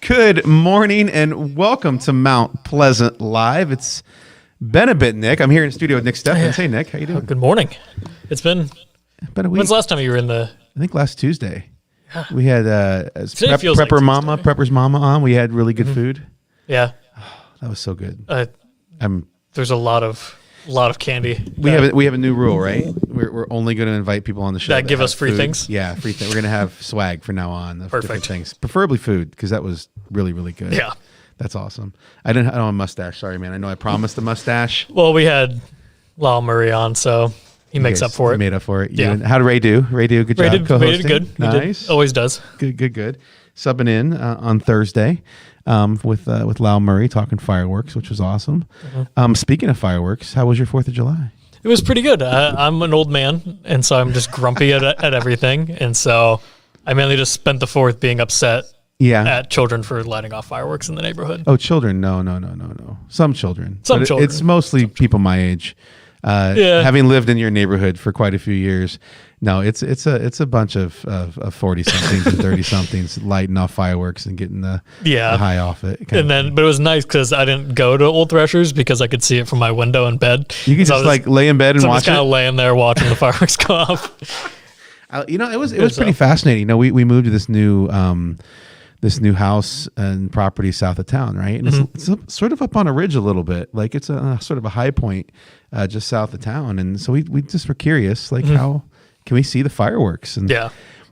Good morning and welcome to Mount Pleasant Live. It's been a bit, Nick. I'm here in the studio with Nick Steffens. Hey, Nick. How you doing? Good morning. It's been a week. When's the last time you were in the... I think last Tuesday. Yeah. We had Prepper's Mama on. We had really good food. Yeah. Oh, that was so good. There's a lot of candy. We have a new rule, right? We're only going to invite people on the show that give us free food. things. Yeah, free things. We're going to have swag from now on. Of Perfect. Different things, preferably food, because that was really, really good. Yeah, that's awesome. I don't have a mustache. Sorry, man. I know I promised a mustache. Well, we had Lyle Murray on, so he makes up for it. He made up for it. Yeah. How did Ray do? Ray do good job. Ray did good. Nice. Always does. Good. Subbing in on Thursday. With Lyle Murray talking fireworks, which was awesome. Mm-hmm. Speaking of fireworks, how was your 4th of July? It was pretty good. I'm an old man, and so I'm just grumpy at everything. And so I mainly just spent the 4th being upset at children for lighting off fireworks in the neighborhood. Oh, children? No. Some children. It's mostly people my age. Having lived in your neighborhood for quite a few years, no, it's a bunch of 40-somethings and 30-somethings lighting off fireworks and getting the high off it. But it was nice because I didn't go to Old Threshers because I could see it from my window in bed. You could just lay in bed and watch it. I was kind of laying there watching the fireworks go off. It was pretty fascinating. We moved to this new house and property south of town, right? And it's sort of up on a ridge a little bit. Like it's a sort of a high point just south of town. And so we just were curious, like how can we see the fireworks? And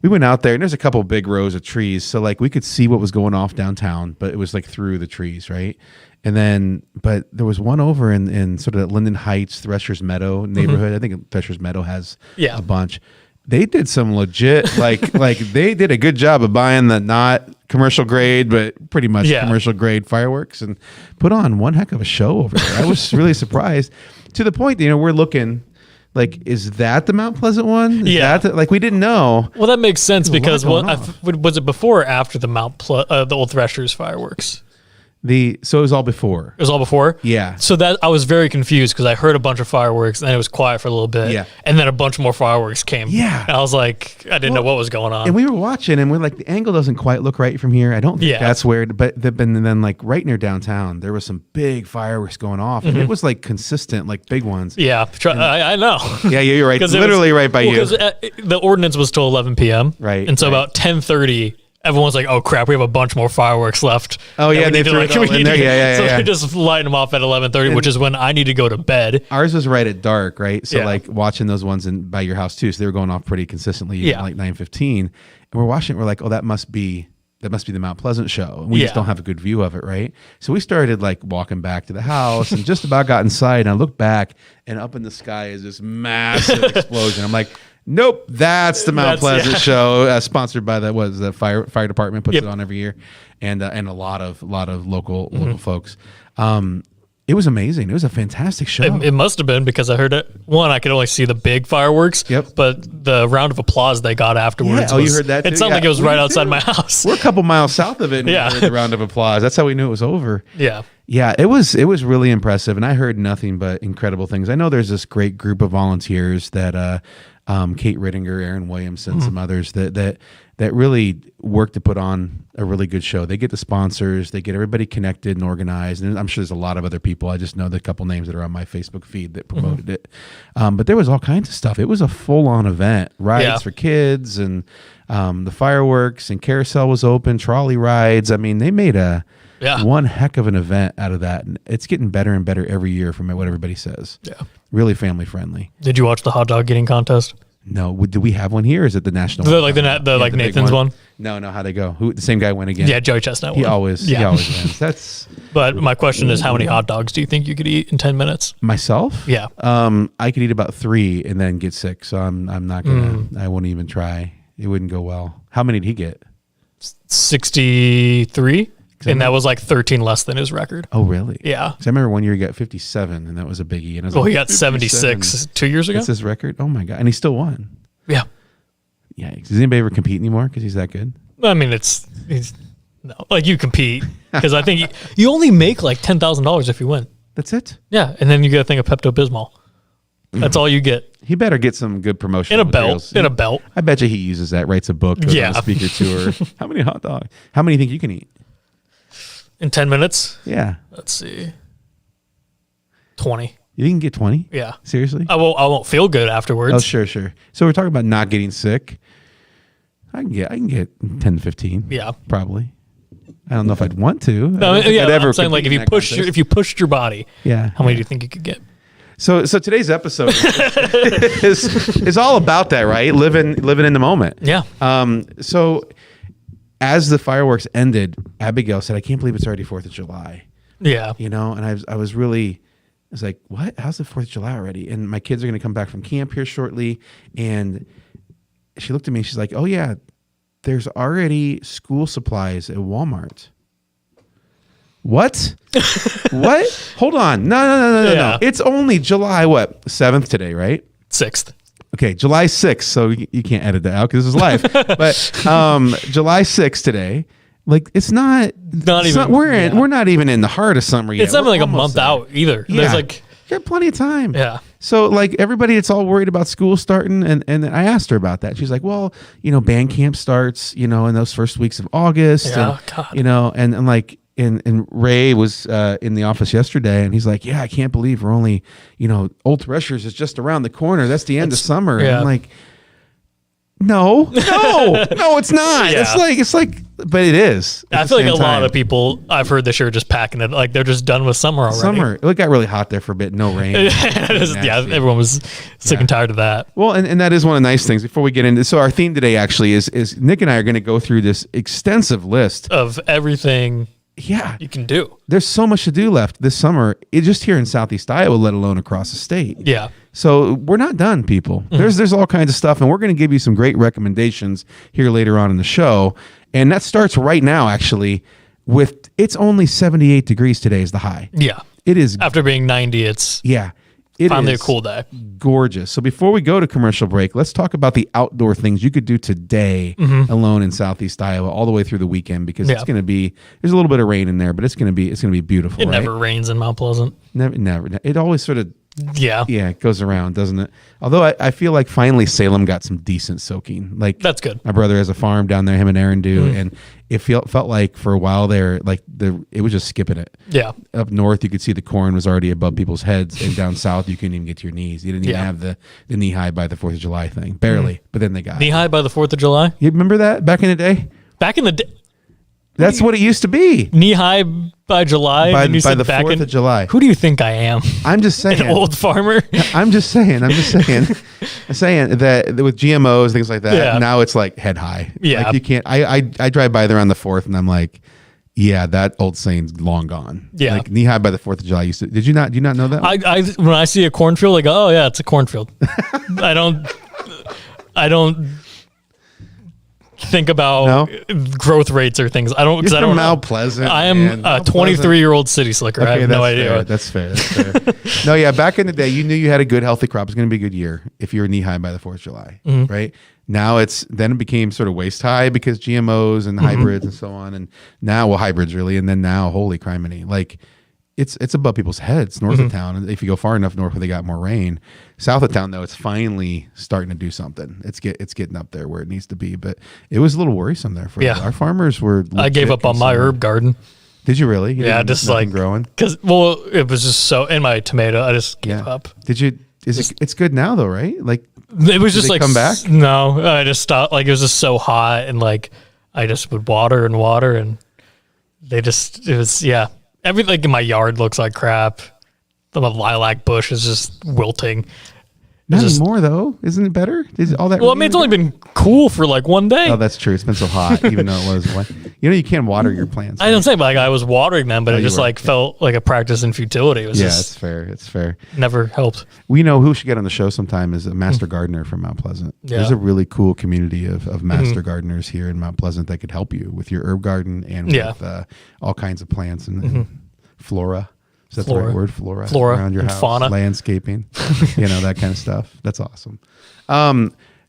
we went out there and there's a couple big rows of trees. So like we could see what was going off downtown, but it was like through the trees, right? And then, but there was one over in sort of that Linden Heights, Thresher's Meadow neighborhood. I think Thresher's Meadow has a bunch. They did some legit, like they did a good job of buying the not commercial grade, but pretty much commercial grade fireworks and put on one heck of a show over there. I was really surprised to the point that, we're looking like, is that the Mount Pleasant one? We didn't know. Well, that makes sense because was it before or after the the Old Threshers fireworks? So it was all before. It was all before? Yeah. So that I was very confused because I heard a bunch of fireworks and then it was quiet for a little bit. Yeah. And then a bunch more fireworks came. Yeah. And I was like, I didn't know what was going on. And we were watching and we're like, the angle doesn't quite look right from here. I don't think that's where, but then like right near downtown, there was some big fireworks going off and it was like consistent, like big ones. Yeah. I know. Yeah, you're right. Literally right by you. Because the ordinance was till 11 p.m. Right. And so about 10:30, everyone's like, oh crap, we have a bunch more fireworks left. Oh yeah, they threw it all in there. So they're just lighting them off at 11:30, which is when I need to go to bed. Ours was right at dark, right? So like watching those ones by your house too. So they were going off pretty consistently, like 9:15. And we're watching it, we're like, oh, that must be the Mount Pleasant show. And we just don't have a good view of it, right? So we started like walking back to the house and just about got inside. And I looked back and up in the sky is this massive explosion. I'm like, nope, that's the Mount Pleasant show, sponsored by the fire department puts it on every year, and a lot of local folks. It was amazing. It was a fantastic show. It must have been because I heard it. One, I could only see the big fireworks. Yep. But the round of applause they got afterwards. Yeah. You heard that too? It sounded like it was right outside my house. We're a couple miles south of it. And we heard the round of applause. That's how we knew it was over. Yeah. Yeah, it was really impressive, and I heard nothing but incredible things. I know there's this great group of volunteers that Kate Rittinger, Aaron Williamson, some others that really work to put on a really good show. They get the sponsors, they get everybody connected and organized, and I'm sure there's a lot of other people. I just know the couple names that are on my Facebook feed that promoted it. But there was all kinds of stuff. It was a full-on event, rides for kids, and the fireworks, and carousel was open, trolley rides. I mean, they made one heck of an event out of that, and it's getting better and better every year from what everybody says. Yeah, really family friendly. Did you watch the hot dog eating contest? No, do we have one here? Or is it the national? The Nathan's one? No, how'd they go? The same guy win again? Yeah, Joey Chestnut. He always wins. But my question is, how many hot dogs do you think you could eat in 10 minutes? Myself? Yeah. I could eat about 3 and then get sick. So I'm not gonna. I won't even try. It wouldn't go well. How many did he get? 63. And that was like 13 less than his record. Oh, really? Yeah. So I remember one year he got 57, and that was a biggie. And he got 76 2 years ago. That's his record? Oh, my God. And he still won. Yeah. Yeah. Does anybody ever compete anymore because he's that good? I mean, no. Like, you compete because I think you only make like $10,000 if you win. That's it? Yeah. And then you get a thing of Pepto-Bismol. That's all you get. He better get some good promotion. In a belt. I bet you he uses that, writes a book, goes on a speaker tour. How many hot dogs? How many do you think you can eat? In 10 minutes? Yeah. Let's see. 20. You can get 20? Yeah. Seriously? I won't feel good afterwards. Oh, sure. So we're talking about not getting sick. I can get 10 to 15. Yeah. Probably. I don't know if I'd want to. No, yeah, I'm saying like if you pushed your body, how many do you think you could get? So today's episode is all about that, right? Living in the moment. Yeah. So as the fireworks ended, Abigail said, "I can't believe it's already 4th of July." Yeah. And I was like, "What? How's the 4th of July already?" And my kids are going to come back from camp here shortly, and she looked at me. She's like, "Oh yeah, there's already school supplies at Walmart." What? What? Hold on. No. It's only July 7th today, right? 6th. Okay, July 6th. So you can't edit that out because this is live. But July 6th today. Like it's not even. We're not even in the heart of summer yet. It's not like a month out either. Yeah. There's like you got plenty of time. Yeah. So like everybody, it's all worried about school starting, and I asked her about that. She's like, well, band camp starts, in those first weeks of August. Yeah, and, God. And like. And Ray was in the office yesterday, and he's like, "Yeah, I can't believe we're only, Old Threshers is just around the corner. That's the end of summer." Yeah. And I'm like, no, it's not. Yeah. It's like, but it is. I feel like a lot of people I've heard this year are just packing it. Like they're just done with summer already. It got really hot there for a bit. No rain. Everyone was sick and tired of that. Well, and that is one of the nice things before we get into. So our theme today actually is Nick and I are going to go through this extensive list of everything. Yeah, you can do. There's so much to do left this summer. Just here in Southeast Iowa, let alone across the state. Yeah. So we're not done, people. There's all kinds of stuff, and we're going to give you some great recommendations here later on in the show. And that starts right now, actually. It's only 78 degrees today is the high. Yeah, it is. After being 90, it's finally a cool day. Gorgeous. So before we go to commercial break, let's talk about the outdoor things you could do today alone in Southeast Iowa, all the way through the weekend, because it's going to be. There's a little bit of rain in there, but it's going to be beautiful. It never rains in Mount Pleasant. Never. It always sort of. Yeah, it goes around, doesn't it? Although I feel like finally Salem got some decent soaking. Like that's good. My brother has a farm down there, him and Aaron do, and it felt like for a while there, like it was just skipping it. Yeah. Up north, you could see the corn was already above people's heads, and down south, you couldn't even get to your knees. You didn't even have the knee high by the 4th of July thing, barely. But then they got knee high by the 4th of July. You remember that back in the day? Back in the day. That's what it used to be. Knee high by July. By the 4th of July. Who do you think I am? I'm just saying. An old farmer? I'm just saying. I'm saying that with GMOs, things like that, now it's like head high. Yeah. Like you can't, I drive by there on the 4th and I'm like, yeah, that old saying's long gone. Yeah. Like knee high by the 4th of July. Do you not know that? When I see a cornfield, I go, oh yeah, it's a cornfield. I don't think about growth rates or things. I don't. You're I don't from know. Mount Pleasant. I am a 23-year-old city slicker. Okay, I have no idea. That's fair. No, yeah. Back in the day, you knew you had a good, healthy crop. It was going to be a good year if you were knee high by the 4th of July, right? Now it became sort of waist high because GMOs and hybrids and so on. And now, hybrids really. And then now, holy criminy, like it's above people's heads north of town. And if you go far enough north where they got more rain, south of town though, it's finally starting to do something. It's getting up there where it needs to be. But it was a little worrisome there for our farmers were. I gave up on my herb garden. Did you really? Just like growing because it was just so in my tomato. I just gave up. Did you? It's good now though, right? Like it was just like come back. No, I just stopped. Like it was just so hot, and like I just would water, and it was everything in my yard looks like crap. The lilac bush is just wilting. Not anymore though. Isn't it better? Is all that? Well, I mean, it's only been cool for like one day. Oh, that's true. It's been so hot, even though it was. You can't water your plants. I don't say, but like I was watering them, but it just felt like a practice in futility. It was it's fair. It's fair. Never helped. We know who should get on the show sometime is a master gardener from Mount Pleasant. Yeah. There's a really cool community of master gardeners here in Mount Pleasant that could help you with your herb garden and with all kinds of plants and flora. Is that the right word? Flora around your house, fauna, landscaping, that kind of stuff. That's awesome.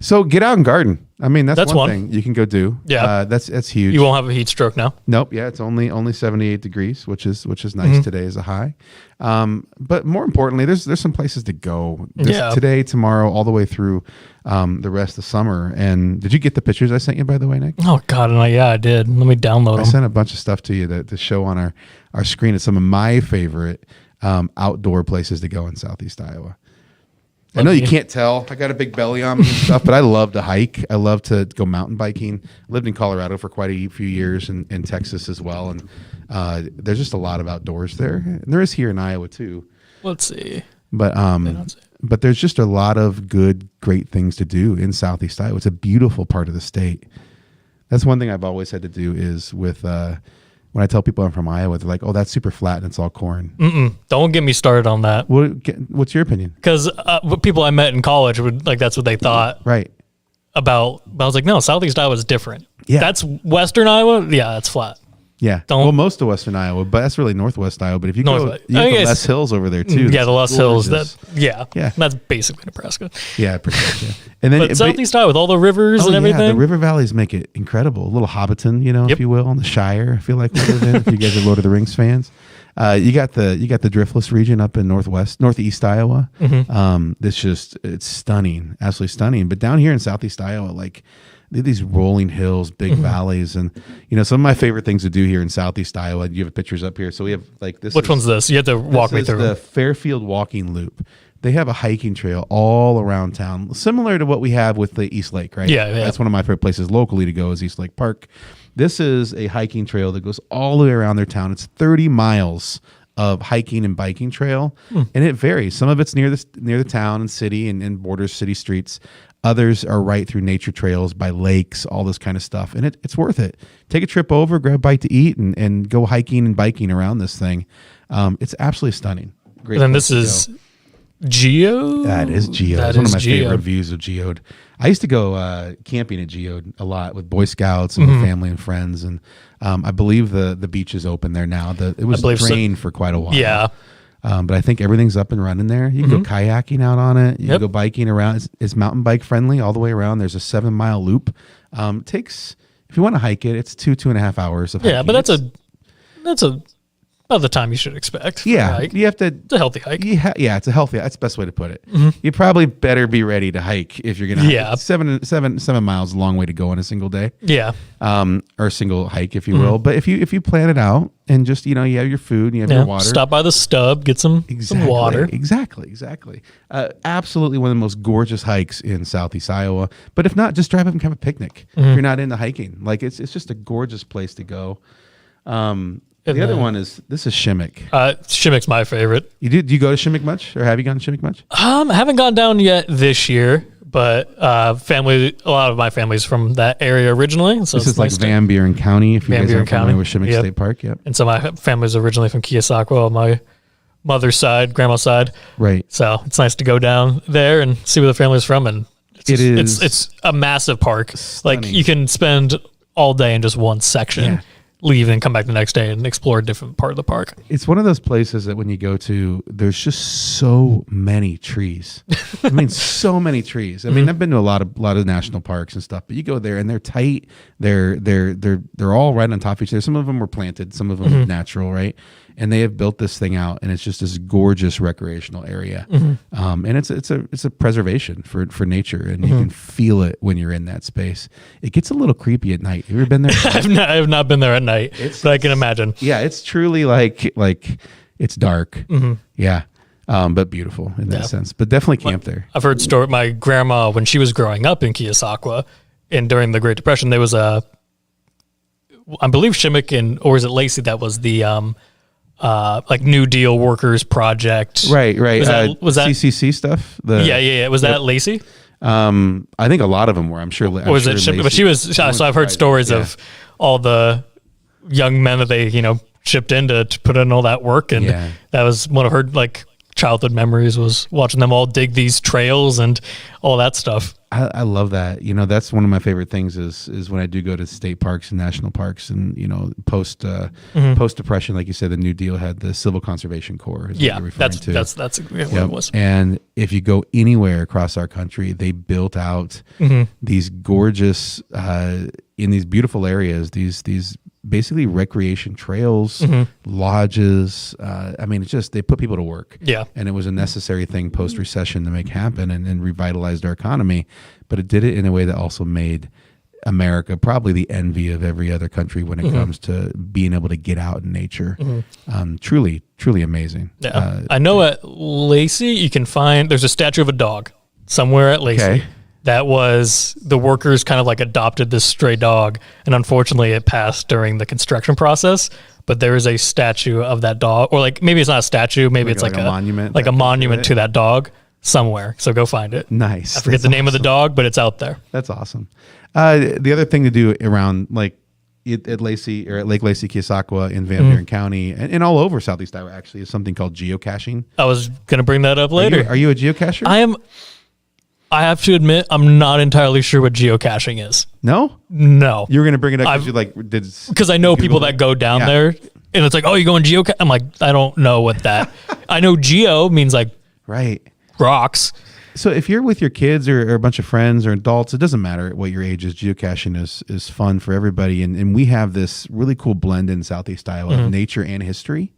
So get out and garden. I mean, that's one one thing you can go do. Yeah. That's huge. You won't have a heat stroke now. Nope. Yeah, it's only 78 degrees, which is nice today as a high. But more importantly, there's some places to go today, tomorrow, all the way through the rest of summer. And did you get the pictures I sent you, by the way, Nick? Oh God, yeah, I did. Let me download them. I sent a bunch of stuff to you to show on our screen. It's some of my favorite outdoor places to go in Southeast Iowa. I know you can't tell. I got a big belly on me and stuff, but I love to hike. I love to go mountain biking. I lived in Colorado for quite a few years and in Texas as well. And there's just a lot of outdoors there. And there is here in Iowa too. Let's see. But there's just a lot of great things to do in Southeast Iowa. It's a beautiful part of the state. That's one thing I've always had to do is with when I tell people I'm from Iowa, they're like, "Oh, that's super flat and it's all corn." Don't get me started on that. What's your opinion? Because people I met in college that's what they thought. Right. But I was like, no, Southeast Iowa is different. Yeah. That's Western Iowa. Yeah, that's flat. Yeah. Well, most of Western Iowa, but that's really Northwest Iowa. But if you go, you get the Les Hills over there too. Yeah, the Les Hills. Yeah. That's basically Nebraska. Yeah, pretty much. Yeah. And then but Southeast Iowa with all the rivers and everything. Yeah, the river valleys make it incredible. A little Hobbiton, if you will, in the Shire. I feel like we live in. If you guys are Lord of the Rings fans, you got the driftless region up in northeast Iowa. It's stunning, absolutely stunning. But down here in Southeast Iowa, like these rolling hills, big valleys, and some of my favorite things to do here in Southeast Iowa. You have pictures up here, so we have like this. Which one's this? You have to walk me through. The Fairfield Walking Loop. They have a hiking trail all around town, similar to what we have with the East Lake, right? Yeah. That's one of my favorite places locally to go is East Lake Park. This is a hiking trail that goes all the way around their town. It's 30 miles of hiking and biking trail, and it varies. Some of it's near the town and city and borders city streets. Others are right through nature trails by lakes, all this kind of stuff. And it's worth it. Take a trip over, grab a bite to eat, and go hiking and biking around this thing. It's absolutely stunning. Great. And then this is Geode? That is Geode. That's one of my favorite views of Geode. I used to go camping at Geode a lot with Boy Scouts and with family and friends. And I believe the beach is open there now. It was drained for quite a while. Yeah. But I think everything's up and running there. You can go kayaking out on it. You can go biking around. It's mountain bike friendly all the way around. There's a 7-mile loop. Takes, if you want to hike it, it's 2.5 hours of hiking. Yeah, but that's about the time you should expect. Yeah, you have to. It's a healthy hike. Yeah, it's a healthy. That's the best way to put it. You probably better be ready to hike if you're gonna. Hike. Yeah, 7 miles is a long way to go in a single day. Yeah, or a single hike, if you will. But if you plan it out and just you have your food and you have your water. Stop by the stub, get some water. Exactly. Absolutely one of the most gorgeous hikes in Southeast Iowa. But if not, just drive up and have a picnic. If you're not into hiking, like it's just a gorgeous place to go. The other one is Shimmick. Shimmick's my favorite. Do you go to Shimmick much, or have you gone to Shimmick much? I haven't gone down yet this year, but a lot of my family's from that area originally. So this is like Van Buren County. If you guys are familiar with Shimmick State Park, yep. And so my family's originally from Keosauqua on my mother's side, grandma's side. Right. So it's nice to go down there and see where the family's from, and it's a massive park. Stunning. Like you can spend all day in just one section. Yeah. Leave and come back the next day and explore a different part of the park. It's one of those places that when you go to, there's just so many trees. I mean, so many trees. I mean, I've been to a lot of national parks and stuff, but you go there and they're tight. They're all right on top of each other. Some of them were planted, some of them are natural, right? And they have built this thing out, and it's just this gorgeous recreational area. And it's a preservation for nature, and you can feel it when you're in that space. It gets a little creepy at night. Have you ever been there? I have not been there at night, but I can imagine. Yeah, it's truly like it's dark. Yeah, but beautiful in that sense. But definitely camp there. I've heard my grandma, when she was growing up in Keosauqua, and during the Great Depression, there was I believe Shimmick or is it Lacey? That was the like New Deal workers project. Right. Was that CCC stuff? Yeah. Was that Lacey? I think a lot of them were. I'm sure. Or was it Shimmick? But she was. So I've heard stories of all the young men that they shipped in to put in all that work, and that was one of her childhood memories was watching them all dig these trails and all that stuff. I love that. That's one of my favorite things is when I do go to state parks and national parks, and post depression, like you said, the New Deal had the Civil Conservation Corps. Yeah, that's what it was. And if you go anywhere across our country, they built out these gorgeous, in these beautiful areas, these basically recreation trails, lodges. It's just, they put people to work. Yeah. And it was a necessary thing post-recession to make happen and revitalized our economy. But it did it in a way that also made America probably the envy of every other country when it comes to being able to get out in nature. Truly, truly amazing. Yeah. I know at Lacey, you can find, there's a statue of a dog somewhere at Lacey. Okay. That was, the workers kind of like adopted this stray dog, and unfortunately it passed during the construction process. But there is a statue of that dog, or like maybe it's not a statue, maybe it's like a monument, like a monument to that dog somewhere. So go find it. Nice. I forget the name of the dog, but it's out there. That's awesome. The other thing to do around like at Lacey or at Lake Lacey, Keosauqua in Van Buren County and all over Southeast Iowa actually is something called geocaching. I was going to bring that up later. Are you a geocacher? I have to admit, I'm not entirely sure what geocaching is. No? No. You were going to bring it up because I know people that go down there and it's like, oh, you going geocache? I'm like, I don't know what that. I know geo means like rocks. So if you're with your kids or a bunch of friends or adults, it doesn't matter what your age is. Geocaching is fun for everybody. And we have this really cool blend in Southeast Iowa of nature and history.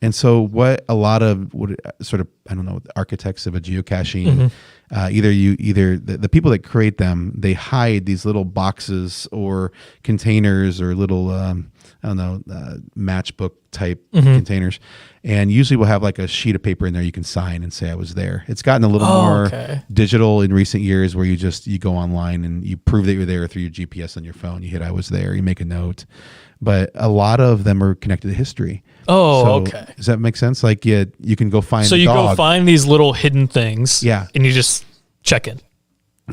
And so what a lot of architects of a geocaching, either the people that create them, they hide these little boxes or containers or little, matchbook type containers. And usually we'll have like a sheet of paper in there you can sign and say I was there. It's gotten a little more digital in recent years where you go online and you prove that you're there through your GPS on your phone. You hit I was there, you make a note. But a lot of them are connected to history. Okay. Does that make sense? Like you can go find So you go find these little hidden things. Yeah. And you just check in.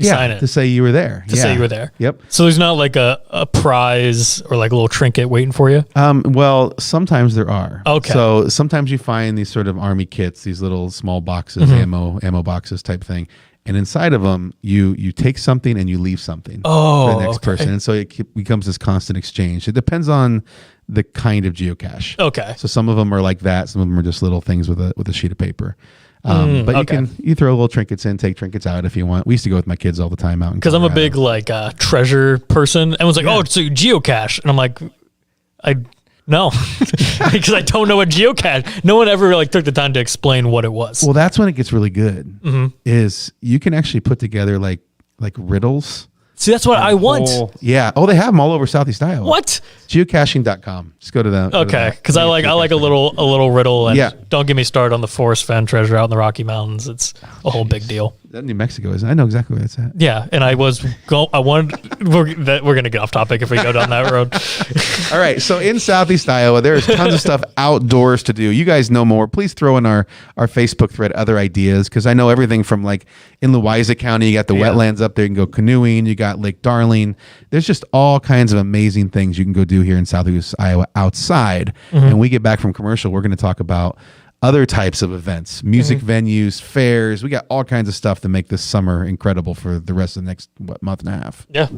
Sign it. To say you were there. Say you were there. Yep. So there's not like a prize or like a little trinket waiting for you? Well, sometimes there are. Okay. So sometimes you find these sort of army kits, these little small boxes, ammo boxes type thing. And inside of them, you take something and you leave something for the next person. And so it becomes this constant exchange. It depends on the kind of geocache. Okay. So some of them are like that. Some of them are just little things with a sheet of paper. But you throw little trinkets in, take trinkets out if you want. We used to go with my kids all the time out in because I'm a big like treasure person. Everyone's like, oh, it's a geocache. And I'm like, no, because I don't know what geocache. No one ever like took the time to explain what it was. Well, that's when it gets really good. Is you can actually put together like riddles. See, that's what I want. Yeah. Oh, they have them all over Southeast Iowa. What? Geocaching.com. Just go to them. Okay. Because I like a little riddle. And don't get me started on the Forest Fen treasure out in the Rocky Mountains. It's a whole big deal. That New Mexico is. I know exactly where it's at. Yeah. And we're going to get off topic if we go down that road. All right. So in Southeast Iowa, there's tons of stuff outdoors to do. You guys know more. Please throw in our Facebook thread other ideas because I know everything from like in Louisa County, you got the wetlands up there. You can go canoeing. You got Lake Darling. There's just all kinds of amazing things you can go do here in Southeast Iowa outside. And we get back from commercial, we're going to talk about other types of events, music venues, fairs. We got all kinds of stuff to make this summer incredible for the rest of the next month and a half. Yeah.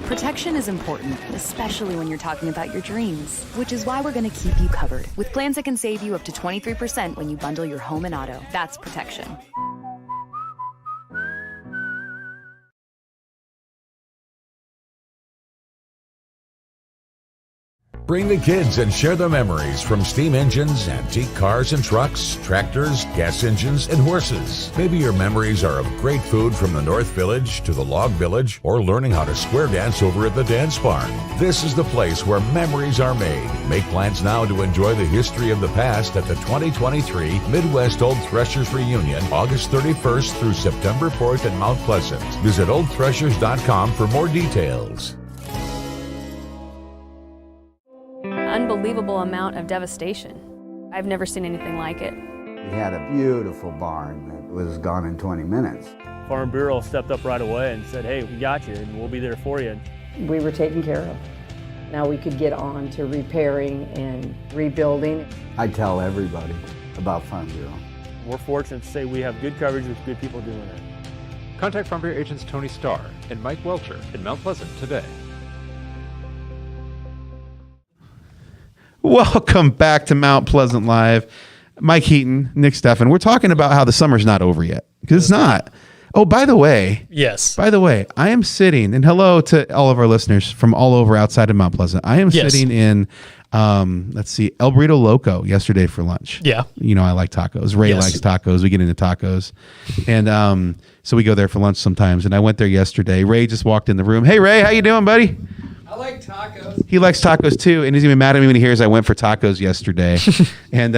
Protection is important, especially when you're talking about your dreams, which is why we're going to keep you covered with plans that can save you up to 23% when you bundle your home and auto. That's protection. Bring the kids and share their memories from steam engines, antique cars and trucks, tractors, gas engines, and horses. Maybe your memories are of great food from the North Village to the Log Village or learning how to square dance over at the Dance Barn. This is the place where memories are made. Make plans now to enjoy the history of the past at the 2023 Midwest Old Threshers Reunion, August 31st through September 4th in Mount Pleasant. Visit oldthreshers.com for more details. Unbelievable amount of devastation. I've never seen anything like it. We had a beautiful barn that was gone in 20 minutes. Farm Bureau stepped up right away and said, hey, we got you and we'll be there for you. We were taken care of. Now we could get on to repairing and rebuilding. I tell everybody about Farm Bureau. We're fortunate to say we have good coverage with good people doing it. Contact Farm Bureau agents Tony Starr and Mike Welcher in Mount Pleasant today. Welcome back to Mount Pleasant Live. Mike Heaton, Nick Steffen. We're talking about how the summer's not over yet, because it's not. Oh, by the way, I am sitting, and hello to all of our listeners from all over outside of Mount Pleasant. I am sitting in, let's see, El Burrito Loco yesterday for lunch. Yeah. You know, I like tacos. Ray likes tacos. We get into tacos. And so we go there for lunch sometimes. And I went there yesterday. Ray just walked in the room. Hey, Ray, how you doing, buddy? I like tacos. He likes tacos too, and he's even mad at me when he hears I went for tacos yesterday. And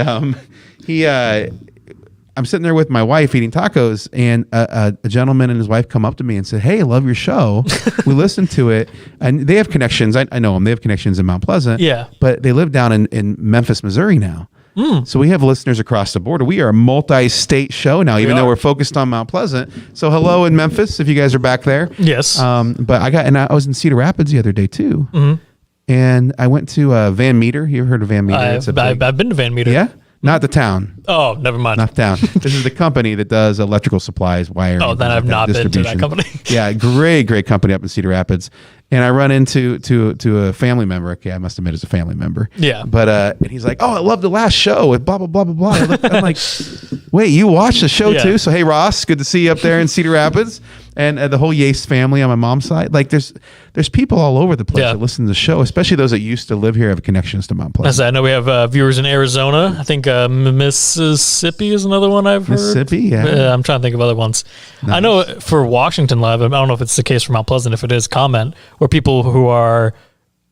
I'm sitting there with my wife eating tacos, and a gentleman and his wife come up to me and said, "Hey, I love your show. We listened to it." And they have connections. I know them. They have connections in Mount Pleasant. Yeah. But they live down in Memphis, Missouri now. So we have listeners across the border. We are a multi-state show now, even though we're focused on Mount Pleasant. So hello in Memphis, if you guys are back there. Yes. But I was in Cedar Rapids the other day too. And I went to Van Meter. You ever heard of Van Meter? I've been to Van Meter. Yeah? Not the town. Oh, never mind. Not the town. This is the company that does electrical supplies, wiring. Oh, then I've not been to that company. Yeah, great company up in Cedar Rapids. And I run into a family member. Okay, I must admit it's a family member. Yeah. But and he's like, "Oh, I love the last show with blah blah blah blah blah." I'm like, "Wait, you watched the show too?" So hey, Ross, good to see you up there in Cedar Rapids, and the whole Yates family on my mom's side. Like, there's people all over the place that listen to the show, especially those that used to live here, have connections to Mount Pleasant. I know we have viewers in Arizona. I think Mississippi is another one I've heard. Mississippi, yeah. I'm trying to think of other ones. Nice. I know for Washington Live, I don't know if it's the case for Mount Pleasant. If it is, comment, where people who are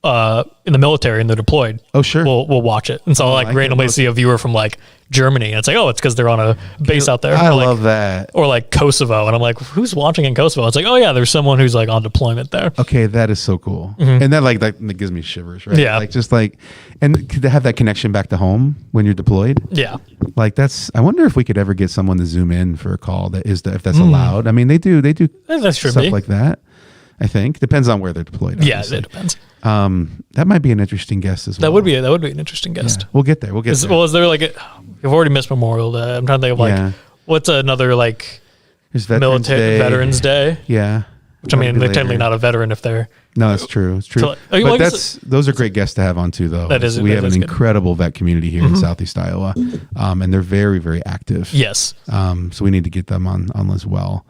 in the military and they're deployed. Oh, sure. We'll watch it. And so I'll randomly see a viewer from like Germany, and it's like, oh, it's because they're on a base out there. I love that. Or like Kosovo, and I'm like, who's watching in Kosovo? It's like, oh yeah, there's someone who's like on deployment there. Okay, that is so cool. And that gives me shivers, right? Yeah. Like, just like, and to have that connection back to home when you're deployed. Yeah. Like, I wonder if we could ever get someone to zoom in for a call if that's allowed. I mean, they do that should stuff be. like that. I think depends on where they're deployed. Obviously. Yeah, it depends. That might be an interesting guest as well. That would be an interesting guest. Yeah, we'll get there. Well, is there like you've already missed Memorial Day? I'm trying to think of like what's another like Veterans Day? Yeah. Which I mean, they're technically not a veteran if they're. No, that's true. It's true. So, but those are great guests to have on too, though. We have an incredible vet community here in Southeast Iowa, and they're very, very active. Yes. So we need to get them on as well.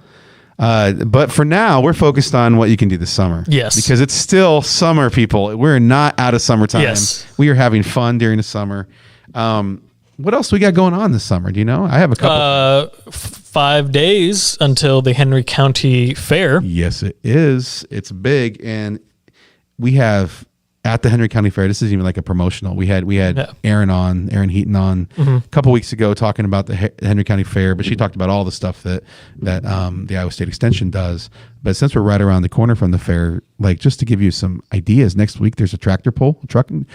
But for now, we're focused on what you can do this summer. Yes. Because it's still summer, people. We're not out of summertime. Yes. We are having fun during the summer. What else we got going on this summer? Do you know? I have a couple. 5 days until the Henry County Fair. Yes, it is. It's big. And we have at the Henry County Fair, this isn't even like a promotional. We had Aaron Heaton on a couple weeks ago talking about the Henry County Fair, but she talked about all the stuff that the Iowa State Extension does. But since we're right around the corner from the fair, like just to give you some ideas, next week there's a tractor pull, truck and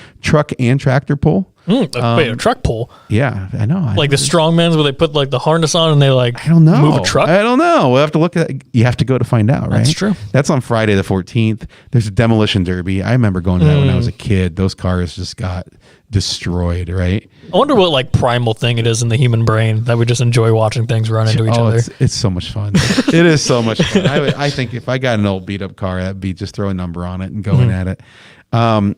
tractor pull. Wait, a truck pull? Yeah, I know. Like the strongmans where they put like the harness on and they like I don't know. Move a truck? I don't know. We'll have to look at it. You have to go to find out, right? That's true. That's on Friday the 14th. There's a demolition derby. I remember going to that when I was a kid. Those cars just got destroyed, right? I wonder what like primal thing it is in the human brain that we just enjoy watching things run into each other. It's so much fun. It is so much fun. I think if I got an old beat up car, that'd be just throw a number on it and going at it.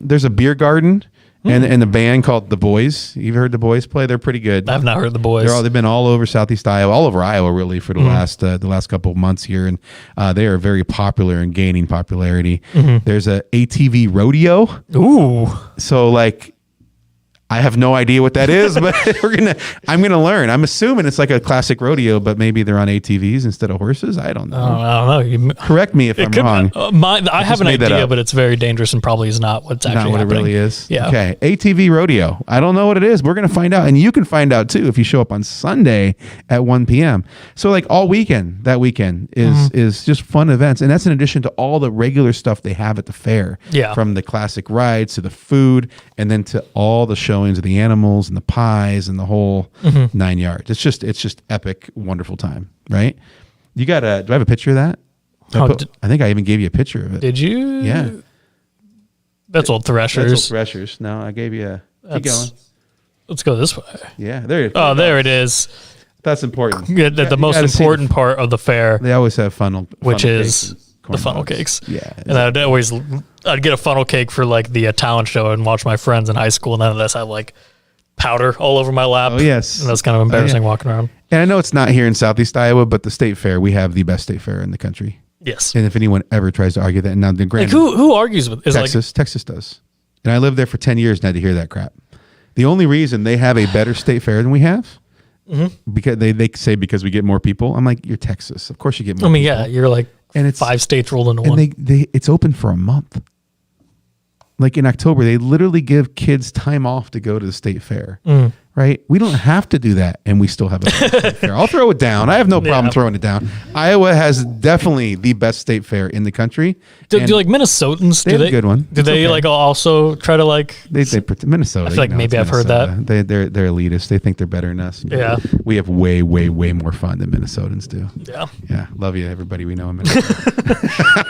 There's a beer garden and a band called The Boys. You've heard The Boys play? They're pretty good. I've not heard The Boys. They've been all over Southeast Iowa, all over Iowa really for the last couple of months here, and they are very popular and gaining popularity. There's a ATV rodeo. Ooh. So like, I have no idea what that is, but I'm gonna learn. I'm assuming it's like a classic rodeo, but maybe they're on ATVs instead of horses. I don't know. I don't know. Correct me if I'm wrong. I have an idea, but it's very dangerous and probably is not what's actually not what happening. it really is. Yeah. Okay. ATV rodeo. I don't know what it is. We're gonna find out, and you can find out too if you show up on Sunday at 1 p.m. So like all weekend, that weekend is just fun events, and that's in addition to all the regular stuff they have at the fair. Yeah. From the classic rides to the food, and then to all the showing showings of the animals and the pies and the whole 9 yards. It's just epic, wonderful time, right? You got do I have a picture of that? I think I even gave you a picture of it. Did you? Yeah. That's old Threshers. That's old Threshers. No, I gave you keep going. Let's go this way. Yeah, there. Oh, there it is. That's important. Yeah, the most important part of the fair. They always have which is the funnel cakes. Yeah, and I'd get a funnel cake for like the talent show and watch my friends in high school, and then I'd have like powder all over my lap. Oh yes, and that's kind of embarrassing walking around. And I know it's not here in Southeast Iowa, but the state fair, we have the best state fair in the country. Yes. And if anyone ever tries to argue that, now the grand who argues with Texas does, and I lived there for 10 years and had to hear that crap. The only reason they have a better state fair than we have. Because they say because we get more people. I'm like, you're Texas, of course you get more. People. Yeah, you're like, and it's 5 states rolled into one. And it's open for a month. Like in October, they literally give kids time off to go to the state fair. Right? We don't have to do that, and we still have a state fair. I'll throw it down. I have no problem throwing it down. Iowa has definitely the best state fair in the country. Do like Minnesotans? They have a good one. Do they like also try to like? They Minnesota. I feel like maybe I've heard that. They're elitist. They think they're better than us. Yeah. We have way more fun than Minnesotans do. Yeah. Yeah. Love you, everybody we know in Minnesota.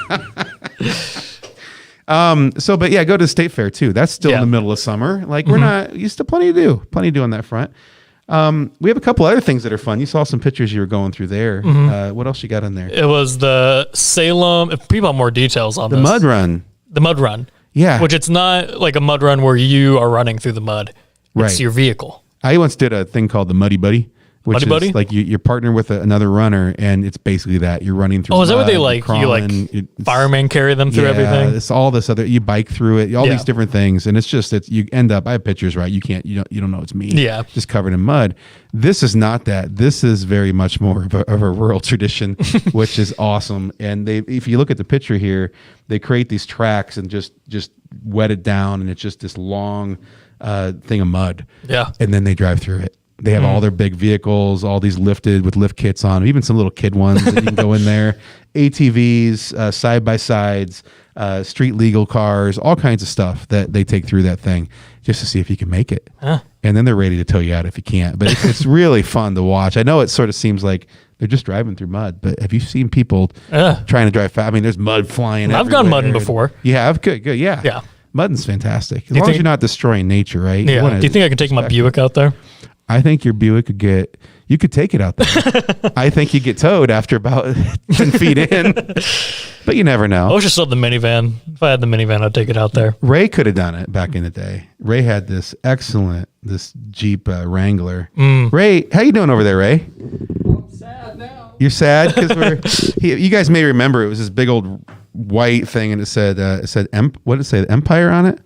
But yeah, go to the state fair too. That's still in the middle of summer. Like you still plenty to do on that front. We have a couple other things that are fun. You saw some pictures you were going through there. What else you got on there? It was the Salem. If people have more details on the mud run. The mud run. Yeah. Which it's not like a mud run where you are running through the mud. It's your vehicle. I once did a thing called the Muddy Buddy. Which Muddy Buddy? Like you're partnered with another runner, and it's basically that you're running through. Oh, is that what they like? You like firemen carry them through everything? It's all this other. You bike through it, all these different things, and it's just that you end up. I have pictures, right? You don't know it's me. Yeah, just covered in mud. This is not that. This is very much more of a rural tradition, which is awesome. And if you look at the picture here, they create these tracks and just wet it down, and it's just this long thing of mud. Yeah, and then they drive through it. They have all their big vehicles, all these lifted with lift kits on them, even some little kid ones that you can go in there, ATVs, side-by-sides, street legal cars, all kinds of stuff that they take through that thing just to see if you can make it. And then they're ready to tow you out if you can't. But it's really fun to watch. I know it sort of seems like they're just driving through mud, but have you seen people trying to drive fast? I mean, there's mud flying everywhere. I've gone mudding before. You have? Good, yeah. Yeah. Mudding's fantastic. As long as you're not destroying nature, right? Yeah. Do you think I can take my Buick out there? I think your Buick you could take it out there. I think you get towed after about 10 feet in, but you never know. I wish I still had the minivan. If I had the minivan, I'd take it out there. Ray could have done it back in the day. Ray had this Jeep Wrangler. Ray, how you doing over there, Ray? I'm sad now. You're sad because you guys may remember it was this big old white thing, and it said what did it say? The Empire on it.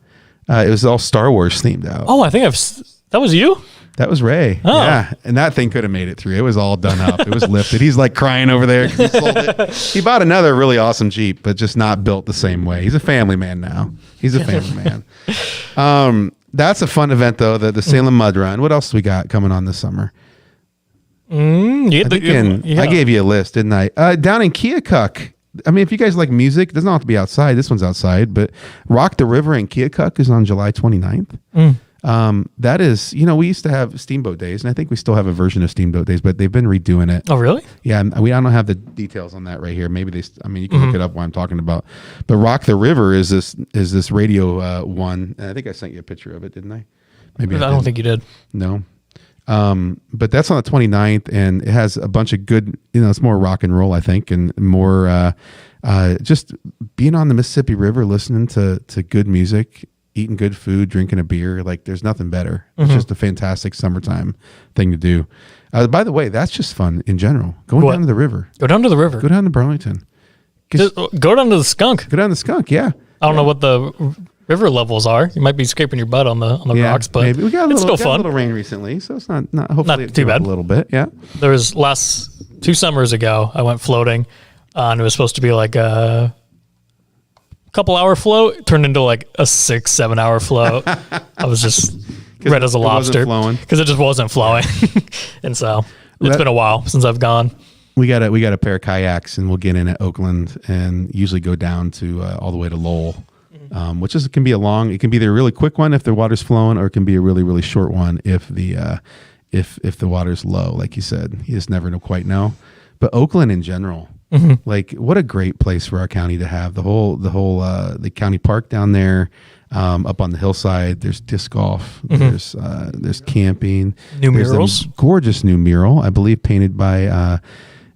It was all Star Wars themed out. Oh, I think that was you. That was Ray. Oh. Yeah. And that thing could have made it through. It was all done up. It was lifted. He's like crying over there because he sold it. He bought another really awesome Jeep, but just not built the same way. He's a family man now. He's a family man. That's a fun event, though, the Salem Mud Run. What else we got coming on this summer? I gave you a list, didn't I? Down in Keokuk. I mean, if you guys like music, it doesn't have to be outside. This one's outside, but Rock the River in Keokuk is on July 29th. That is, we used to have Steamboat Days, and I think we still have a version of Steamboat Days, but they've been redoing it. Oh, really? Yeah, I don't have the details on that right here. Maybe you can look it up while I'm talking about. But Rock the River is this radio one, and I think I sent you a picture of it, didn't I? Maybe I don't think you did. No. But that's on the 29th, and it has a bunch of good, it's more rock and roll, I think, and more just being on the Mississippi River, listening to good music, eating good food, drinking a beer. Like, there's nothing better. It's just a fantastic summertime thing to do. By the way, that's just fun in general. Going down to the river. Go down to the river. Go down to Burlington. Go down to the Skunk. Go down to the Skunk, yeah. I don't know what the river levels are. You might be scraping your butt on the rocks, but maybe. We got it's still fun. A little rain recently, so it's not hopefully not too bad. A little bit, yeah. There was last 2 summers ago, I went floating, and it was supposed to be like a couple-hour float. It turned into like a 6-7 hour float. I was just red as a lobster because it just wasn't flowing, and so it's been a while since I've gone. We got a pair of kayaks, and we'll get in at Oakland and usually go down to all the way to Lowell. which can be it can be either a really quick one if the water's flowing, or it can be a really, really short one if the water's low, like you said. You just never know. But Oakland in general, like what a great place for our county to have the county park down there, up on the hillside. There's disc golf, there's camping, there's murals, gorgeous new mural, I believe painted by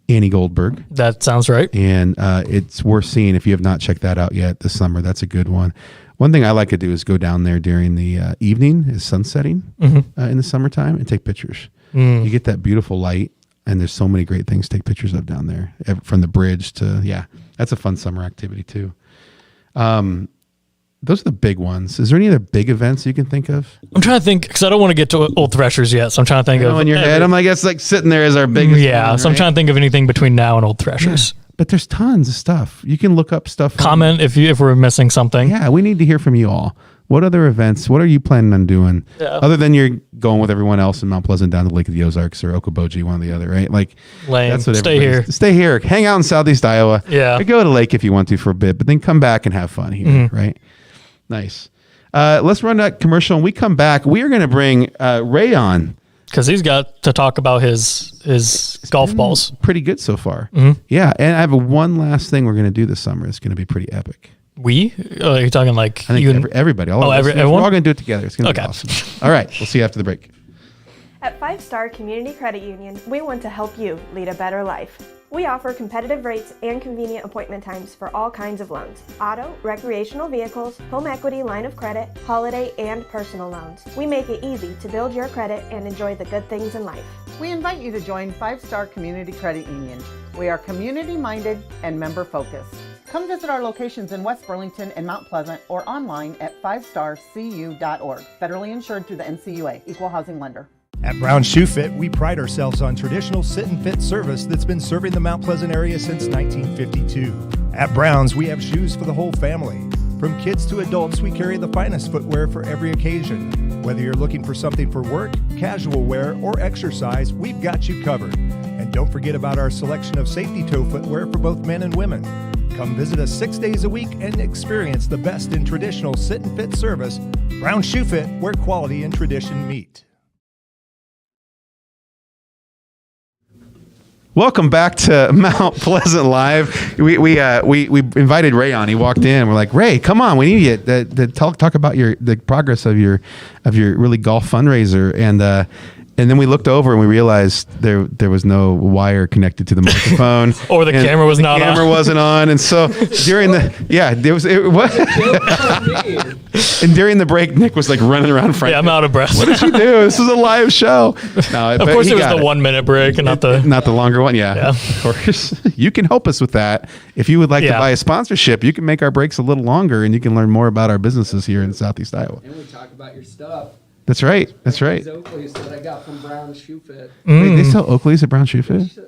Annie Goldberg. That sounds right. And it's worth seeing if you have not checked that out yet this summer. That's a good one. One thing I like to do is go down there during the evening, is sunsetting in the summertime, and take pictures. You get that beautiful light, and there's so many great things to take pictures of down there, from the bridge to, that's a fun summer activity too. Those are the big ones. Is there any other big events you can think of? I'm trying to think, because I don't want to get to Old Threshers yet, so I'm trying to think of... in your head, I'm like, it's like sitting there as our biggest one, so right? I'm trying to think of anything between now and Old Threshers. Yeah, but there's tons of stuff. You can look up stuff. Comment if we're missing something. Yeah, we need to hear from you all. What other events? What are you planning on doing? Yeah. Other than you're going with everyone else in Mount Pleasant down to Lake of the Ozarks or Okoboji, one or the other, right? Like, lame. That's what Stay here. Stay here. Hang out in Southeast Iowa. Yeah. Or go to Lake if you want to for a bit, but then come back and have fun here, right? Nice. Let's run that commercial. When we come back, we are going to bring Ray on. Because he's got to talk about his golf balls. Pretty good so far. Yeah, and I have one last thing we're going to do this summer. It's going to be pretty epic. You're talking like... I think everybody. Everyone? We're all going to do it together. It's going to be awesome. All right, we'll see you after the break. At 5 Star Community Credit Union, we want to help you lead a better life. We offer competitive rates and convenient appointment times for all kinds of loans: auto, recreational vehicles, home equity, line of credit, holiday, and personal loans. We make it easy to build your credit and enjoy the good things in life. We invite you to join 5 Star Community Credit Union. We are community-minded and member-focused. Come visit our locations in West Burlington and Mount Pleasant, or online at 5starcu.org. Federally insured through the NCUA, Equal Housing Lender. At Brown Shoe Fit, we pride ourselves on traditional sit and fit service that's been serving the Mount Pleasant area since 1952. At Brown's, we have shoes for the whole family. From kids to adults, we carry the finest footwear for every occasion. Whether you're looking for something for work, casual wear, or exercise, we've got you covered. And don't forget about our selection of safety toe footwear for both men and women. Come visit us 6 days a week and experience the best in traditional sit and fit service. Brown Shoe Fit, where quality and tradition meet. Welcome back to Mount Pleasant Live. We invited Ray on. He walked in. We're like, Ray, come on. We need you to talk about the progress of your really golf fundraiser. And then we looked over and we realized there was no wire connected to the microphone, or the camera was not on. The camera wasn't on, and so during and during the break, Nick was like running around front. Yeah, I'm out of breath. What did you do? This is a live show. No, of course, it was the 1 minute break and not the longer one. Yeah, of course. You can help us with that if you would like to buy a sponsorship. You can make our breaks a little longer, and you can learn more about our businesses here in Southeast Iowa. And we talk about your stuff. That's right. That's right. These Oakleys that I got from Brown Shoe Fit. Wait, they sell Oakleys at Brown Shoe Fit?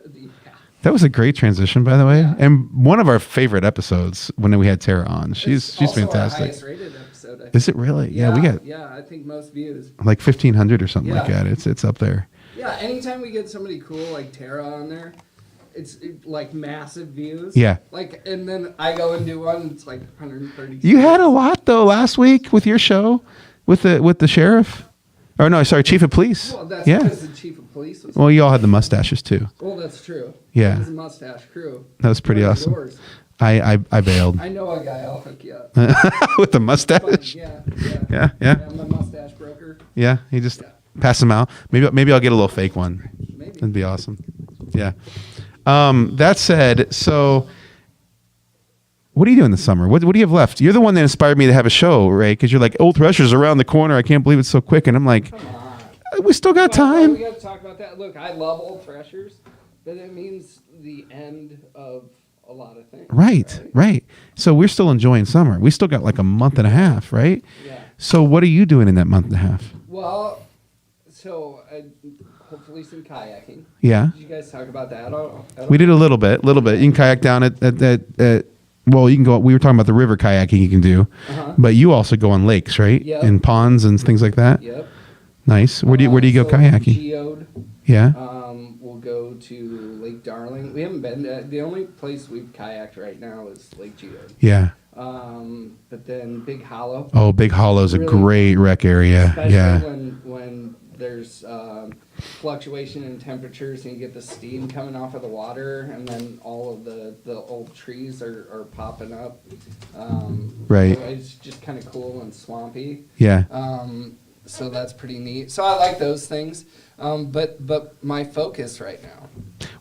That was a great transition, by the way, and one of our favorite episodes when we had Tara on. She's fantastic. Our highest rated episode. Is it really? Yeah, we got. Yeah, I think most views. Like 1,500 or something like that. It's up there. Yeah, anytime we get somebody cool like Tara on there, it's like massive views. Yeah. Like, and then I go and do one, it's like 130. You had a lot though last week with your show. With the sheriff? Or no, sorry, chief of police. Well, that's because the chief of police was... Well, you all had the mustaches too. Well, that's true. Yeah. It was a mustache crew. That was pretty awesome. Yours. I bailed. I know a guy, I'll hook you up. With the mustache? Yeah. I'm a mustache broker. Yeah, you just pass them out. Maybe I'll get a little fake one. Maybe. That'd be awesome. Yeah. That said, so... What are you doing this summer? What do you have left? You're the one that inspired me to have a show, Ray, because you're like, Old Thresher's around the corner. I can't believe it's so quick. And I'm like, come on. We still got time. We got to talk about that. Look, I love Old Threshers, but it means the end of a lot of things. Right. So we're still enjoying summer. We still got like a month and a half, right? Yeah. So what are you doing in that month and a half? Well, so hopefully some kayaking. Yeah. Did you guys talk about that? We did a little bit. You can kayak down at well, you can go. We were talking about the river kayaking you can do, but you also go on lakes, right? Yep. In ponds and things like that. Yep. Nice. Where do you go kayaking? Geode. Yeah. We'll go to Lake Darling. We haven't been. The only place we've kayaked right now is Lake Geode. Yeah. but then Big Hollow. Oh, Big Hollow's Really, a great rec area. especially Yeah. when there's fluctuation in temperatures and you get the steam coming off of the water, and then all of the old trees are popping up. Right. It's just kind of cool and swampy. Yeah. So that's pretty neat. So I like those things. But my focus right now.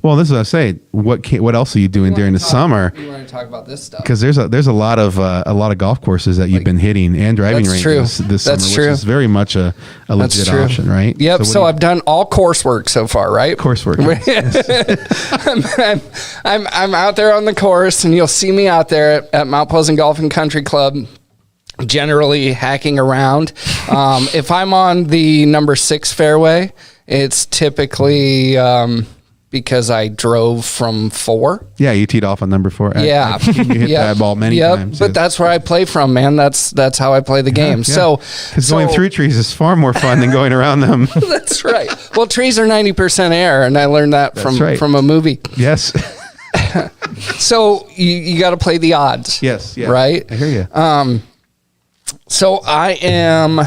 Well, this is what I say. What else are you doing during the summer? You want to talk about this stuff? Because there's a lot of golf courses that you've been hitting and driving That's ranges true. this That's summer, true. which is very much a legit option, right? Yep. So what I've done all coursework so far, right? Coursework. I'm out there on the course, and you'll see me out there at Mount Pleasant Golf and Country Club, generally hacking around. If I'm on the number 6 fairway, it's typically because I drove from 4. Yeah, you teed off on number 4. Yeah, you hit that ball many times. But that's where I play from, man. That's how I play the game. Yeah. So, because going through trees is far more fun than going around them. That's right. Well, trees are 90% air, and I learned that from a movie. Yes. So you got to play the odds. Yes. Yeah. Right. I hear you. So I am,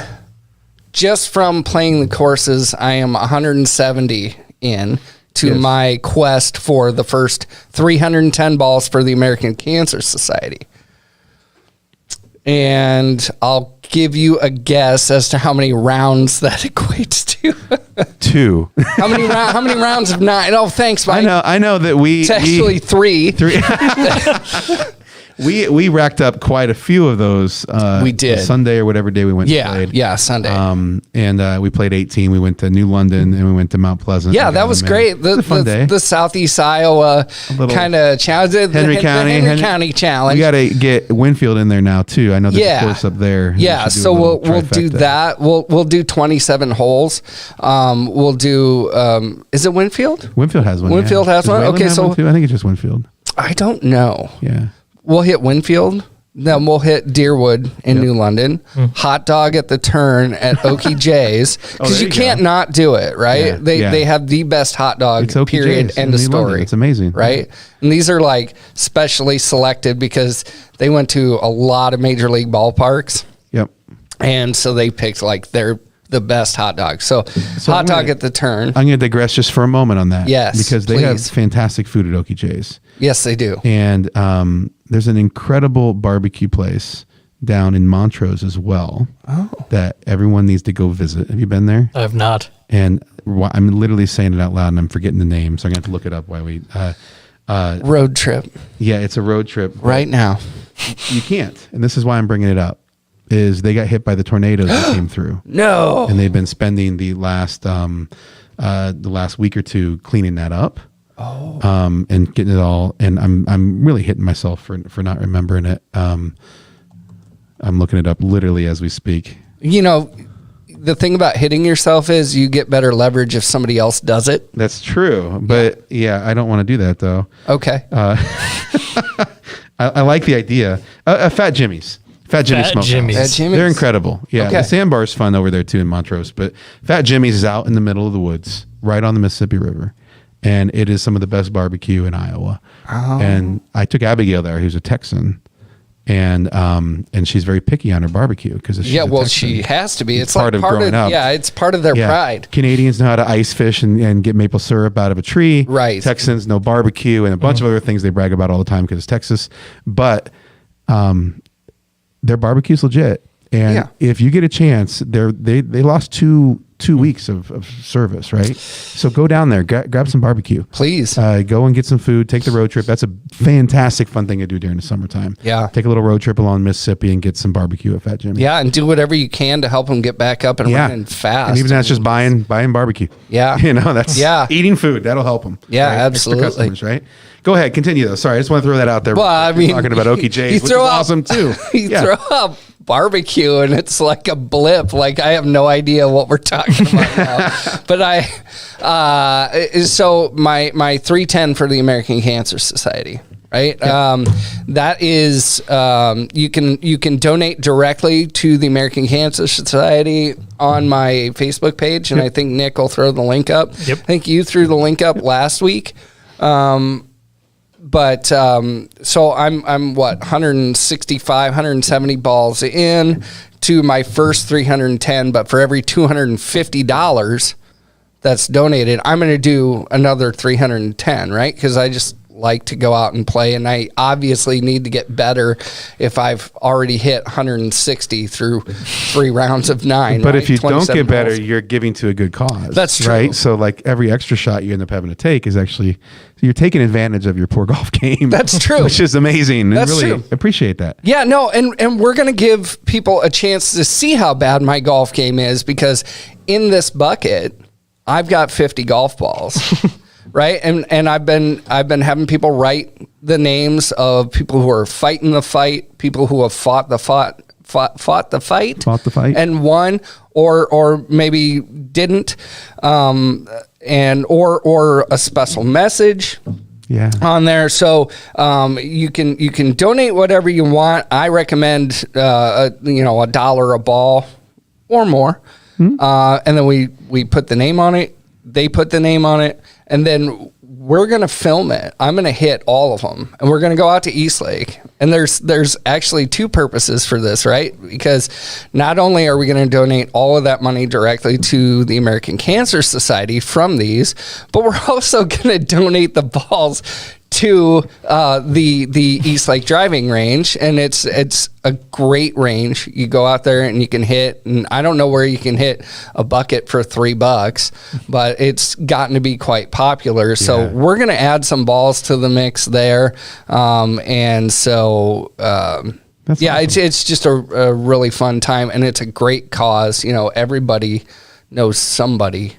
just from playing the courses, I am 170 in to my quest for the first 310 balls for the American Cancer Society. And I'll give you a guess as to how many rounds that equates to. 2. How many rounds of 9? Oh, thanks, Mike. I know that it's actually 3. 3. We racked up quite a few of those. We did. Sunday or whatever day we went. Yeah, and played. yeah, Sunday. And we played 18. We went to New London and we went to Mount Pleasant. Yeah, that was great. It was a fun day. The Southeast Iowa kind of challenge. Henry County. County challenge. We got to get Winfield in there now too. I know there's a course up there. Yeah, so we'll do that. We'll do 27 holes. We'll do. Is it Winfield? Winfield has one. Winfield has one. Okay, so I think it's just Winfield. I don't know. Yeah. We'll hit Winfield, then we'll hit Deerwood in New London, hot dog at the turn at Okie J's, because you can't not do it, right? They have the best hot dog, period, end of story. It's amazing. Right? And these are like specially selected because they went to a lot of major league ballparks. Yep. And so they picked like the best hot dog. So hot dog at the turn. I'm going to digress just for a moment on that. Yes, because they have fantastic food at Okie J's. Yes, they do. And there's an incredible barbecue place down in Montrose as well that everyone needs to go visit. Have you been there? I have not. And I'm literally saying it out loud and I'm forgetting the name, so I'm going to have to look it up while we... road trip. Yeah, it's a road trip. Right now. You can't. And this is why I'm bringing it up. Is they got hit by the tornadoes that came through. No. And they've been spending the last week or two cleaning that up. And getting it all, and I'm really hitting myself for not remembering it. I'm looking it up literally as we speak. You know, the thing about hitting yourself is you get better leverage if somebody else does it. That's true, but I don't want to do that though. Okay. I like the idea. Fat Jimmy's. Fat Jimmy's Smokehouse. They're incredible. Yeah, the sandbar is fun over there too in Montrose, but Fat Jimmy's is out in the middle of the woods, right on the Mississippi River. And it is some of the best barbecue in Iowa. Oh. And I took Abigail there, who's a Texan, and she's very picky on her barbecue because she has to be. It's part like of growing up. Yeah, it's part of their pride. Canadians know how to ice fish and get maple syrup out of a tree. Right. Texans know barbecue and a bunch of other things they brag about all the time because it's Texas. But their barbecue's legit. And if you get a chance, they lost two weeks of service, right? So go down there, grab some barbecue. Please. Go and get some food, take the road trip. That's a fantastic fun thing to do during the summertime. Yeah. Take a little road trip along Mississippi and get some barbecue at Fat Jimmy. Yeah, and do whatever you can to help them get back up and running fast. And even that's just buying barbecue. Yeah. That's eating food. That'll help them. Yeah, right? absolutely. Extra customers, right? Go ahead, continue though. Sorry, I just want to throw that out there. Well, I mean, talking about Okie J's, which is awesome too. You throw up barbecue and it's like a blip. Like I have no idea what we're talking about now. But so my 310 for the American Cancer Society, right? Yep. That is you can donate directly to the American Cancer Society on my Facebook page, and I think Nick will throw the link up. Yep. I think you threw the link up last week. so I'm what, 165, 170 balls in to my first 310, but for every $250 that's donated, I'm going to do another 310, right? Because I just like to go out and play, and I obviously need to get better if I've already hit 160 through 3 rounds of 9. But right? if you don't get better, balls. you're giving to a good cause. That's true. Right? So like every extra shot you end up having to take is actually, you're taking advantage of your poor golf game. That's true. Which is amazing. That's really true. Appreciate that. Yeah, no, and we're going to give people a chance to see how bad my golf game is, because in this bucket, I've got 50 golf balls. Right. And I've been having people write the names of people who are fighting the fight, people who have fought the fight and won, or maybe didn't, and or a special message on there. So you can donate whatever you want. I recommend $1 a ball or more. And then we put the name on it. They put the name on it. And then we're going to film it. I'm going to hit all of them, and we're going to go out to Eastlake. And there's actually 2 purposes for this, right? Because not only are we going to donate all of that money directly to the American Cancer Society from these, but we're also going to donate the balls to the Eastlake driving range, and it's a great range. You go out there and you can hit, and I don't know where you can hit a bucket for $3, but it's gotten to be quite popular. So we're going to add some balls to the mix there, and so awesome. It's just a really fun time, and it's a great cause. You know, everybody knows somebody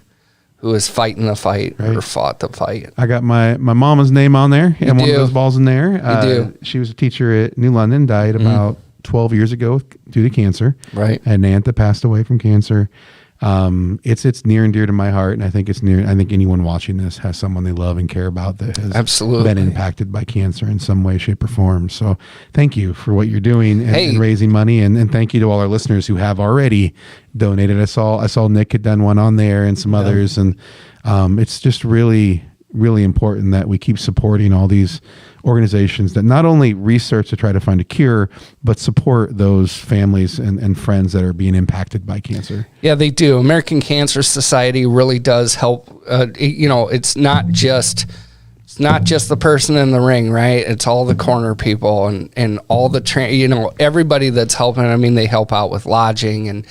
who is fighting the fight or fought the fight. I got my mama's name on there and one of those balls in there. You do. She was a teacher at New London, died about 12 years ago due to cancer. Right. I had an aunt that passed away from cancer. It's near and dear to my heart, and I think I think anyone watching this has someone they love and care about that has been impacted by cancer in some way, shape, or form. So thank you for what you're doing and raising money, and thank you to all our listeners who have already donated. I saw Nick had done one on there and some others, and it's just really, really important that we keep supporting all these organizations that not only research to try to find a cure, but support those families and friends that are being impacted by cancer. Yeah, they do. American Cancer Society really does help. It's not just the person in the ring, right? It's all the corner people and all the everybody that's helping. I mean, they help out with lodging and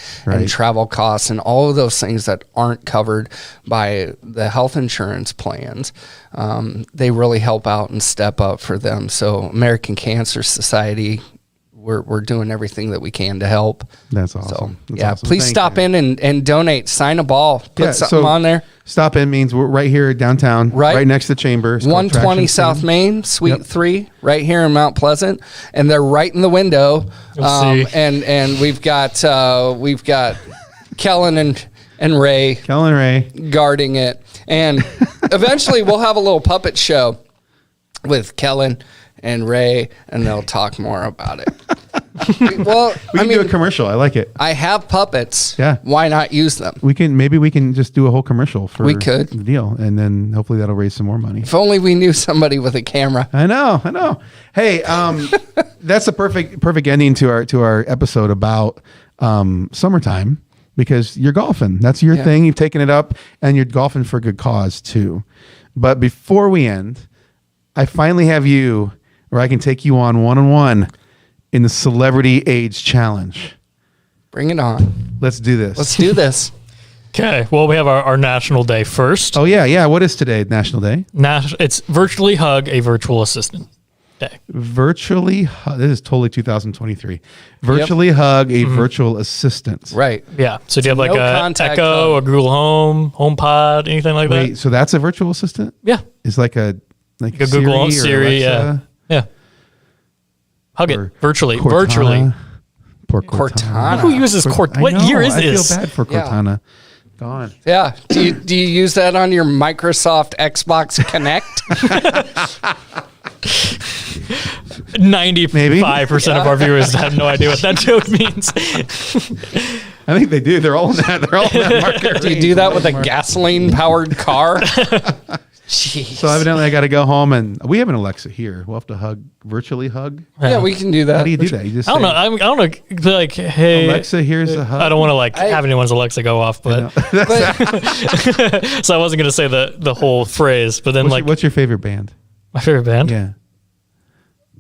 travel costs and all of those things that aren't covered by the health insurance plans. They really help out and step up for them. So American Cancer Society, we're doing everything that we can to help. That's awesome. So, awesome. Please stop in and donate. Sign a ball. Put something on there. Stop in means we're right here downtown, right next to the chamber. 120 South Main, Suite 3, right here in Mount Pleasant, and they're right in the window. And we've got Kellen and Ray guarding it, and eventually we'll have a little puppet show with Kellen and Ray, and they'll talk more about it. Well, we can do a commercial. I like it. I have puppets. Yeah. Why not use them? Maybe we can just do a whole commercial for the deal, and then hopefully that'll raise some more money. If only we knew somebody with a camera. I know. Hey, that's a perfect ending to our episode about summertime, because you're golfing. That's your thing. You've taken it up, and you're golfing for a good cause too. But before we end, I finally have you where I can take you on one-on-one in the Celebrity Age Challenge. Bring it on. Let's do this. Okay. Well, we have our National Day first. Oh, yeah. What is today, National Day? It's Virtually Hug a Virtual Assistant Day. This is totally 2023. Virtually hug a virtual assistant. Right. Yeah. So do you have like a Echo, a Google Home, HomePod, anything like that? Wait, so that's a virtual assistant? Yeah. It's like a Google Siri. Yeah. Hug it virtually. Cortana. Virtually. Poor Cortana. Who uses Cortana? What year is this? I feel bad for Cortana. Gone. Yeah. Do you use that on your Microsoft Xbox Connect? 95% of our viewers have no idea what that joke means. I think they do. They're all in that market. Do you do that with a gasoline-powered car? Jeez. So evidently I got to go home, and we have an Alexa here. We'll have to virtually hug. Yeah, we can do that. How do you do that? You just I don't know. I don't know. Like, hey, Alexa, here's a hug. I don't want to like have anyone's Alexa go off, but so I wasn't gonna say the whole phrase. But then what's your favorite band? My favorite band? Yeah.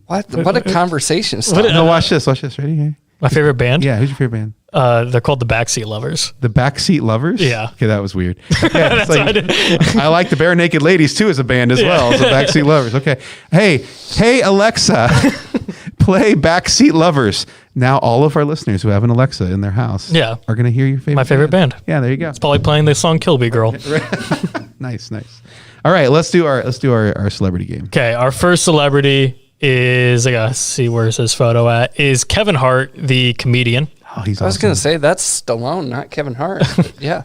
What a conversation starter. No, watch this. Watch this. Ready? Here. My favorite band? Yeah. Who's your favorite band? They're called the Backseat Lovers. The Backseat Lovers? Yeah. Okay, that was weird. Yeah, it's like, I like the Bare Naked Ladies too as a band as well. So Backseat Lovers. Okay. Hey Alexa, play Backseat Lovers. Now all of our listeners who have an Alexa in their house are going to hear your favorite My favorite band. Yeah, there you go. It's probably playing the song Kill Me Girl. Nice. All right, let's do our celebrity game. Okay, our first celebrity is, I gotta see where's his photo at, is Kevin Hart, the comedian. Oh, he's I was going to say that's Stallone, not Kevin Hart. Yeah.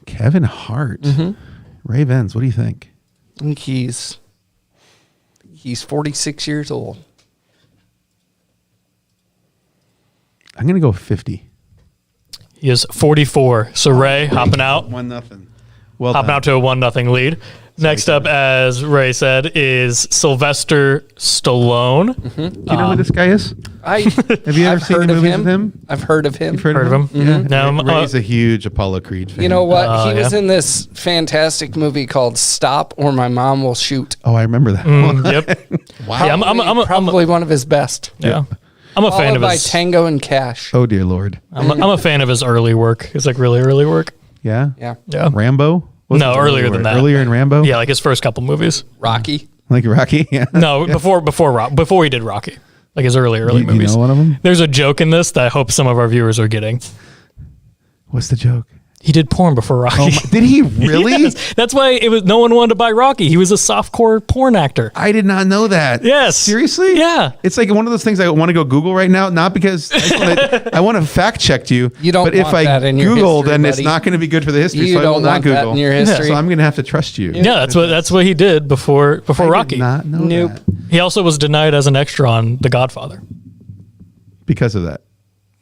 Kevin Hart. Ray Vens, what do you think? I think he's 46 years old. I'm going to go 50. He is 44. So Ray hopping out. 1-0. Well hopping done. out to a 1-0 lead. Next up, as Ray said, is Sylvester Stallone. Do you know who this guy is? Have you ever seen heard the of movies him. with him? I've heard of him. You've heard of him? Yeah. No, Ray's a huge Apollo Creed fan. You know what? He was in this fantastic movie called Stop or My Mom Will Shoot. Oh, I remember that one. Yep. Wow. Yeah, I'm probably one of his best. Yeah. I'm a fan Followed of by his Tango and Cash. Oh, dear Lord. I'm a fan of his early work. His like really early work. Yeah? Yeah. Rambo? No, earlier than that. Earlier in Rambo? Yeah, like his first couple movies. Rocky. Like Rocky? Yeah. No, before he did Rocky. Like his early You movies. know one of them? There's a joke in this that I hope some of our viewers are getting. What's the joke? He did porn before Rocky. Oh did he really? Yes. That's why no one wanted to buy Rocky. He was a softcore porn actor. I did not know that. Yes. Seriously? Yeah. It's like one of those things I want to go Google right now, not because I want to fact check you. You don't but if want I that in your Google, history, then it's buddy. not going to be good for the history. You so I will don't not want that Google. in your history. So I'm going to have to trust you. Yeah, that's what he did before Rocky. Did not know Nope. that. He also was denied as an extra on The Godfather. Because of that.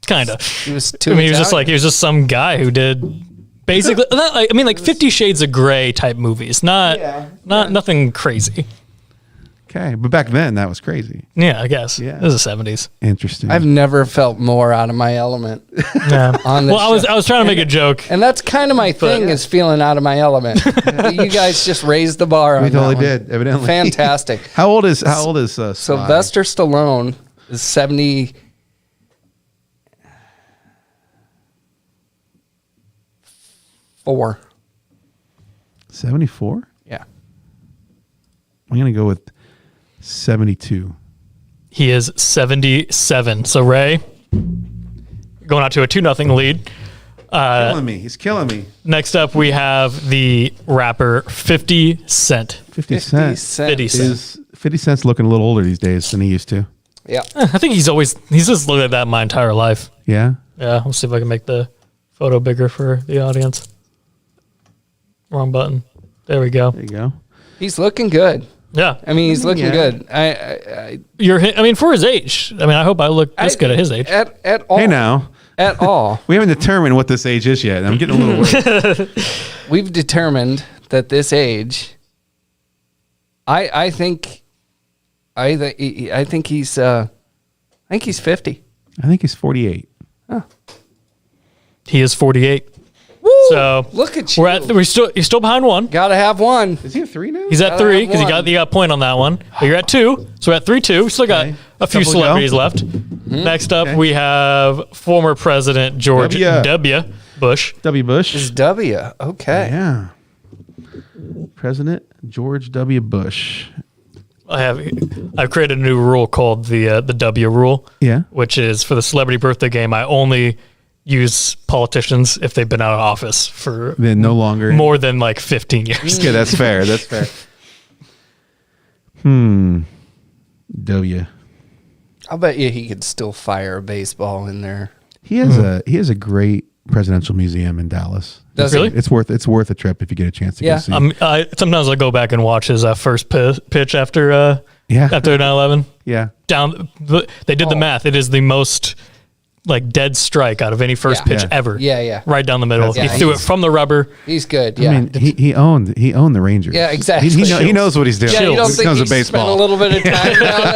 Kinda. He was too I mean, he was Italian. just some guy who did basically. like 50 Shades of Grey type movies. Nothing crazy. Okay, but back then that was crazy. Yeah, I guess. Yeah. It was the 70s. Interesting. I've never felt more out of my element. Yeah. On this Well, show. I was trying to make a joke. And that's kind of my thing is feeling out of my element. You guys just raised the bar on we totally that one. did, evidently. Fantastic. How old is Sly? Sylvester Stallone is 74. 74? Yeah. I'm going to go with 72. He is 77. So Ray, going out to a 2-0 lead. Killing me. He's killing me. Next up, we have the rapper 50 Cent. 50 Cent. 50 Cent. 50 Cent's looking a little older these days than he used to. Yeah. I think he's just looked like that my entire life. Yeah? Yeah, we'll see if I can make the photo bigger for the audience. Wrong button. There we go. There you go. He's looking good. Yeah. I mean, he's looking Yeah. good. I mean, for his age. I mean, I hope I look this good at his age. At all. Hey, now. At all. We haven't determined what this age is yet. I'm getting a little worried. We've determined that this age, I think he's 50. I think he's 48. He is 48. Woo! So look at you. You're still behind one. Gotta have one. Is he at 3 now? He's at Gotta 3 have because you got a point on that one. But you're at 2. So we're at 3-2. We still got a few Couple celebrities go. left. Next up, we have former President George W. Bush. W. Bush. Is W. Okay. Yeah. President George W. Bush. I've created a new rule called the W rule. Yeah. Which is for the celebrity birthday game, I only use politicians if they've been out of office for Then no longer. more than like 15 years. Okay, that's fair. That's fair. W. I'll bet you he could still fire a baseball in there. He has a great presidential museum in Dallas. Does Really? he? It's worth a trip if you get a chance to Yeah. go see. Sometimes I go back and watch his first pitch after Yeah. after 9/11. Yeah. They did the math. It is the most like dead strike out of any first pitch ever. Yeah. Right down the middle. He threw it from the rubber. He's good. Yeah. I mean, he owned the Rangers. Yeah, exactly. He knows what he's doing. Yeah, you don't when it think comes he to baseball. spent a little bit of time down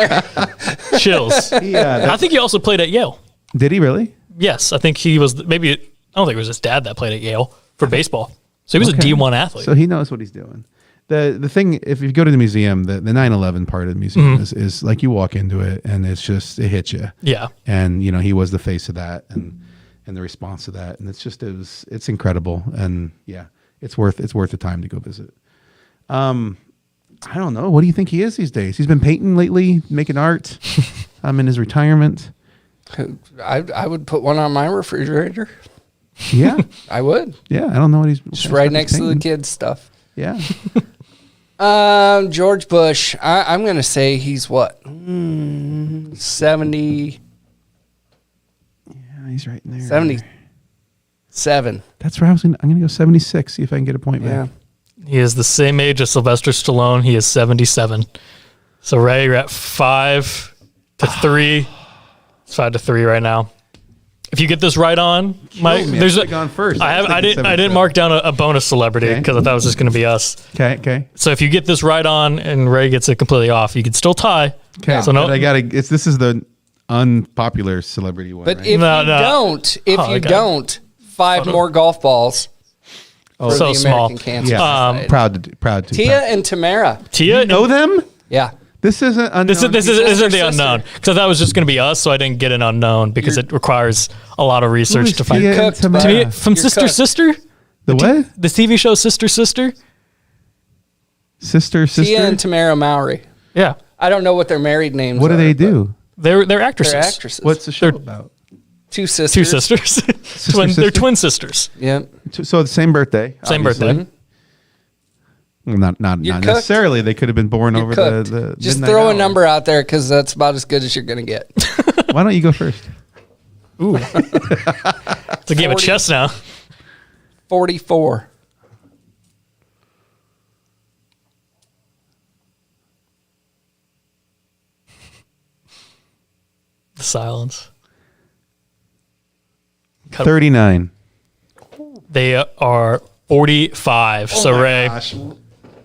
there? Chills. I think he also played at Yale. Did he really? Yes, I think he was. Maybe I don't think it was his dad that played at Yale for baseball. So he was a D1 athlete. So he knows what he's doing. The thing, if you go to the museum, the 9/11 part of the museum is like you walk into it and it's just, it hits you. Yeah. And he was the face of that and the response to that, and it's incredible, and it's worth the time to go visit. I don't know. What do you think he is these days? He's been painting lately, making art. In his retirement. I would put one on my refrigerator. Yeah, I would. Yeah, I don't know what he's just right next to the kids' stuff. Yeah. George Bush. I'm going to say he's what? 70. Yeah, he's right in there. 77. That's where I'm going to go 76. See if I can get a point back. He is the same age as Sylvester Stallone. He is 77. So Ray, you're at 5-3. It's 5-3 right now. If you get this right on, Mike, there's gone first. I didn't mark down a bonus celebrity because I thought it was just going to be us. Okay. So if you get this right on and Ray gets it completely off, you can still tie. Okay. So no, this is the unpopular celebrity one. But right? if you don't, 5 more golf balls. Oh, so small. Yeah. Proud to. Tia and Tamara. Tia, you know them? Yeah. This isn't unknown. This isn't the unknown because that was just going to be us, so I didn't get an unknown because it requires a lot of research to find. Tia from Sister Sister. The what? The TV show Sister Sister. Sister. Tia and Tamara Mowry. Yeah. I don't know what their married names. What do they do? They're actresses. They're actresses. What's the show about? Two sisters. They're twin sisters. Yeah. So the same birthday. Same birthday. Mm-hmm. Well, not necessarily. They could have been born over the Just midnight throw hour. a number out there because that's about as good as you're going to get. Why don't you go first? Ooh. It's a game of chess now. 44. The silence. 39. They are 45. Oh so my Ray. Gosh.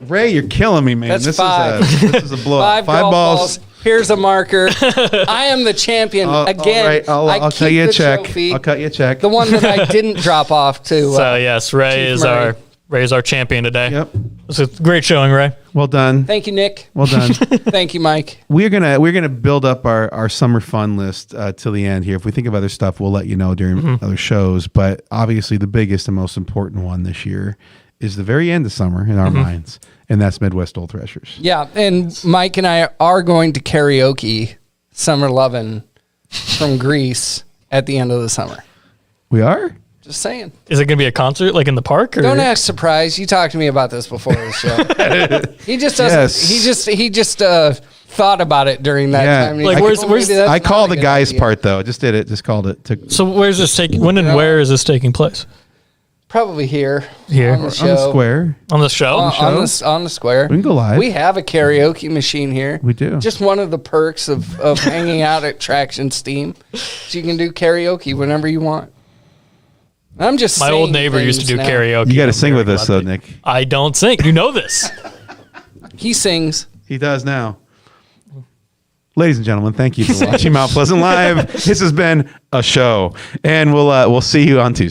Ray, you're killing me, man. That's this 5. is a blowout. 5 5 balls. Here's a marker. I am the champion again. All right, I'll cut you a check. Trophy, I'll cut you a check. the one that I didn't drop off to. So yes, Ray Chief is Murray. our champion today. Yep. It's a great showing, Ray. Well done. Thank you, Nick. Well done. Thank you, Mike. We're gonna build up our summer fun list till the end here. If we think of other stuff, we'll let you know during other shows. But obviously, the biggest and most important one this year is the very end of summer in our minds, and that's Midwest Old Threshers. Yeah, and Mike and I are going to karaoke "Summer Lovin'" from Greece at the end of the summer. We are? Just saying. Is it going to be a concert like in the park? Or? Don't act surprised. You talked to me about this before the show. He just doesn't. Yes. He just thought about it during that time. Like where's I call the guys part though. Just did it. Just called it. So where's this taking? When and where is this taking place? Probably here. On the show. On the square. On the show? On the square. We can go live. We have a karaoke machine here. We do. Just one of the perks of hanging out at Traction Steam. So you can do karaoke whenever you want. I'm just My old neighbor used to do karaoke. You got to sing with us though, Nick. I don't sing. You know this. He sings. He does now. Ladies and gentlemen, thank you for watching Mount Pleasant Live. This has been a show, and we'll see you on Tuesday.